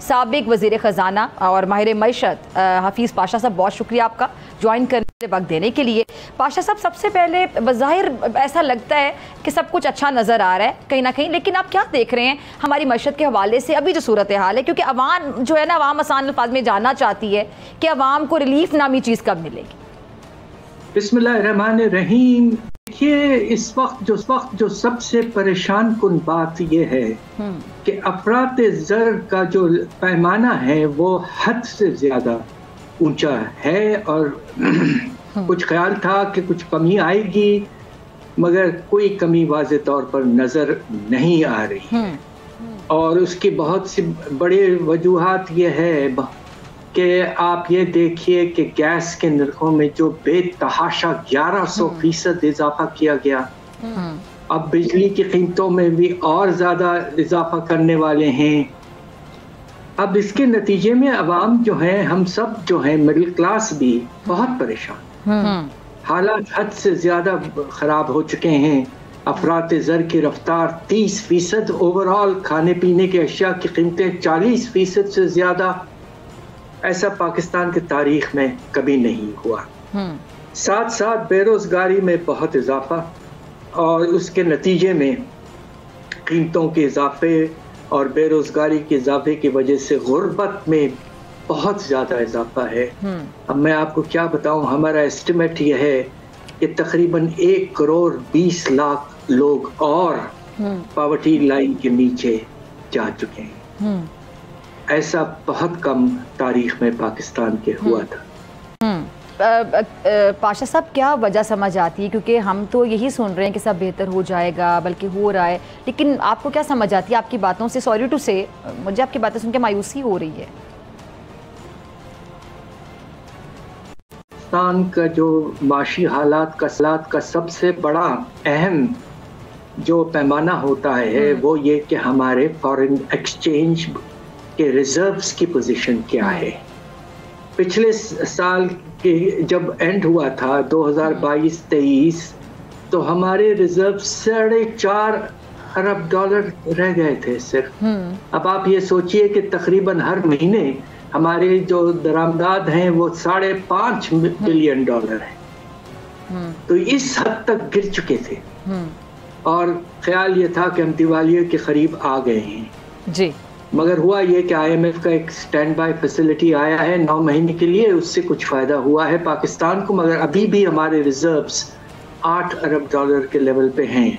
साबिक वज़ीर ख़जाना और माहिर मईशत हफीज़ पाशा साहब, बहुत शुक्रिया आपका ज्वाइन करने वक्त देने के लिए। पाशा साहब, सबसे पहले बज़ाहिर ऐसा लगता है कि सब कुछ अच्छा नज़र आ रहा है कहीं ना कहीं, लेकिन आप क्या देख रहे हैं हमारी मईशत के हवाले से अभी जो सूरत हाल है? क्योंकि अवाम जो है ना, अवाम आसान अल्फाज में जानना चाहती है कि अवाम को रिलीफ नामी चीज़ कब मिलेगी। बिस्मिल्लाहिर्रहमानिर्रहीम। देखिए, इस वक्त जो सबसे परेशान कुन बात यह है कि अफरात ज़र का जो पैमाना है वो हद से ज़्यादा ऊंचा है और कुछ ख्याल था कि कुछ कमी आएगी, मगर कोई कमी वाज़े तौर पर नज़र नहीं आ रही है। और उसकी बहुत सी बड़ी वजूहात ये है कि आप ये देखिए कि गैस के नरखों में जो बेतहाशा 1100% इजाफा किया गया, अब बिजली की कीमतों में भी और ज़्यादा इजाफा करने वाले हैं। अब इसके नतीजे में अवाम जो है, हम सब जो है, मिडिल क्लास भी बहुत परेशान, हालात हद से ज़्यादा ख़राब हो चुके हैं। अफरात ज़र की रफ्तार 30%, ओवरऑल खाने पीने के अशिया की कीमतें 40% से ज़्यादा, ऐसा पाकिस्तान की तारीख में कभी नहीं हुआ। साथ साथ बेरोज़गारी में बहुत इजाफा और उसके नतीजे में कीमतों के इजाफे और बेरोज़गारी के इजाफे की वजह से गुर्बत में बहुत ज़्यादा इजाफा है। अब मैं आपको क्या बताऊं, हमारा एस्टिमेट यह है कि तकरीबन 1,20,00,000 लोग और पॉवर्टी लाइन के नीचे जा चुके हैं। ऐसा बहुत कम तारीख में पाकिस्तान के हुआ था। पाशा साहब, क्या वजह समझ आती है? क्योंकि हम तो यही सुन रहे हैं कि सब बेहतर हो जाएगा, बल्कि हो रहा है, लेकिन आपको क्या समझ आती है आपकी बातों से? सॉरी टू से, मुझे आपकी बातें सुन के मायूसी हो रही है। पाकिस्तान का जो माशी हालात का सबसे बड़ा अहम जो पैमाना होता है वो ये कि हमारे फॉरेन एक्सचेंज के रिजर्व्स की पोजीशन क्या है। पिछले साल के जब एंड हुआ था 2022-23, तो हमारे रिजर्व $4.5 अरब रह गए थे सिर्फ। अब आप ये सोचिए कि तकरीबन हर महीने हमारे जो दरामदाद हैं वो $5.5 बिलियन है। तो इस हद तक गिर चुके थे और ख्याल ये था कि हम दिवालिये के करीब आ गए हैं जी। मगर हुआ ये कि IMF का एक स्टैंड बाय फैसिलिटी आया है 9 महीने के लिए, उससे कुछ फ़ायदा हुआ है पाकिस्तान को, मगर अभी भी हमारे रिजर्व्स $8 अरब के लेवल पे हैं।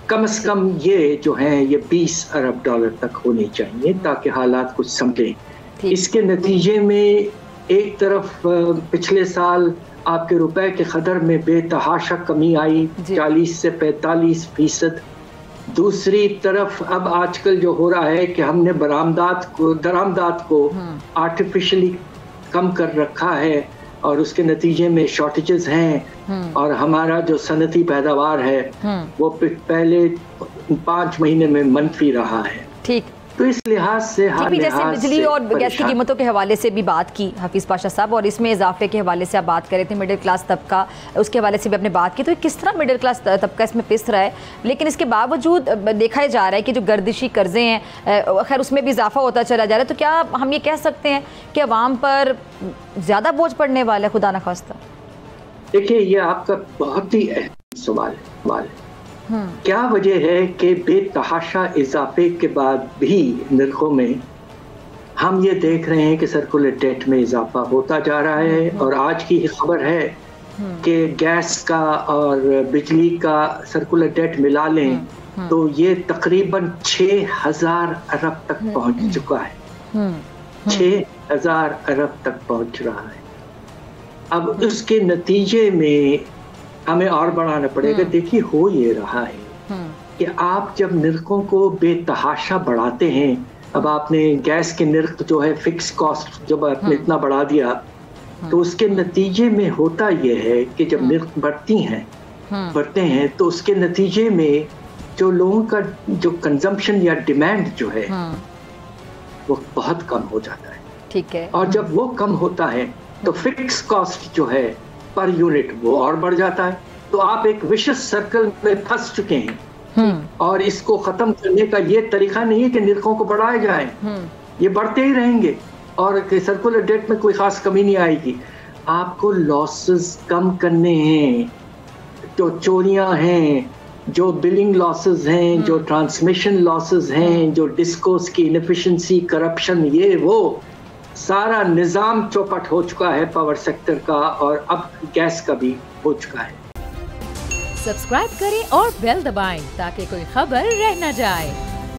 कम से कम ये जो हैं ये $20 अरब तक होने चाहिए ताकि हालात कुछ संभलें। इसके नतीजे में एक तरफ पिछले साल आपके रुपए के कदर में बेतहाशा कमी आई 40 से 45%। दूसरी तरफ अब आजकल जो हो रहा है कि हमने दरामदात को आर्टिफिशियली कम कर रखा है और उसके नतीजे में शॉर्टेजेस हैं और हमारा जो सनती पैदावार है वो पहले 5 महीने में मनफी रहा है। ठीक, तो इस लिहाज से जैसे बिजली और गैस की कीमतों के हवाले से भी बात की हफीज़ पाशा साहब, और इसमें इजाफे के हवाले से आप बात कर रहे थे, मिडिल क्लास तबका, उसके हवाले से भी आपने बात की। तो किस तरह मिडिल क्लास तबका इसमें पिस रहा है, लेकिन इसके बावजूद देखा जा रहा है कि जो गर्दिशी कर्जे हैं, खैर उसमें भी इजाफा होता चला जा रहा है। तो क्या हम ये कह सकते हैं कि अवाम पर ज़्यादा बोझ पड़ने वाला है, खुदा न खास्ता? देखिए, ये आपका बहुत ही अहम सवाल है। क्या वजह है कि बेतहाशा इजाफे के बाद भी नरखों में हम ये देख रहे हैं कि सर्कुलर डेट में इजाफा होता जा रहा है। और आज की खबर है कि गैस का और बिजली का सर्कुलर डेट मिला लें तो ये तकरीबन 6,000 अरब तक पहुंच चुका है। 6,000 अरब तक पहुंच रहा है। अब उसके नतीजे में हमें और बढ़ाना पड़ेगा। देखिए, हो ये रहा है कि आप जब निर्खों को बेतहाशा बढ़ाते हैं, अब आपने गैस के निर्ख जो है फिक्स कॉस्ट जब आपने इतना बढ़ा दिया, तो उसके नतीजे में होता यह है कि जब निर्ख बढ़ते हैं तो उसके नतीजे में जो लोगों का जो कंजम्पशन या डिमांड जो है वो बहुत कम हो जाता है। ठीक है। और जब वो कम होता है तो फिक्स कॉस्ट जो है पर यूनिट वो और बढ़ जाता है। तो आप एक विशेष सर्कल में फंस चुके हैं और इसको खत्म करने का ये तरीका नहीं है कि निर्खों को बढ़ाए जाए। ये बढ़ते ही रहेंगे और सर्कुलर डेट में कोई खास कमी नहीं आएगी। आपको लॉसेस कम करने हैं, जो चोरियां हैं, जो बिलिंग लॉसेस हैं, जो ट्रांसमिशन लॉसेस हैं, जो डिस्कोर्स की इनएफिशिएंसी, करप्शन, ये वो सारा निजाम चौपट हो चुका है पावर सेक्टर का, और अब गैस का भी हो चुका है। सब्सक्राइब करें और बेल दबाएं ताकि कोई खबर रह न जाए।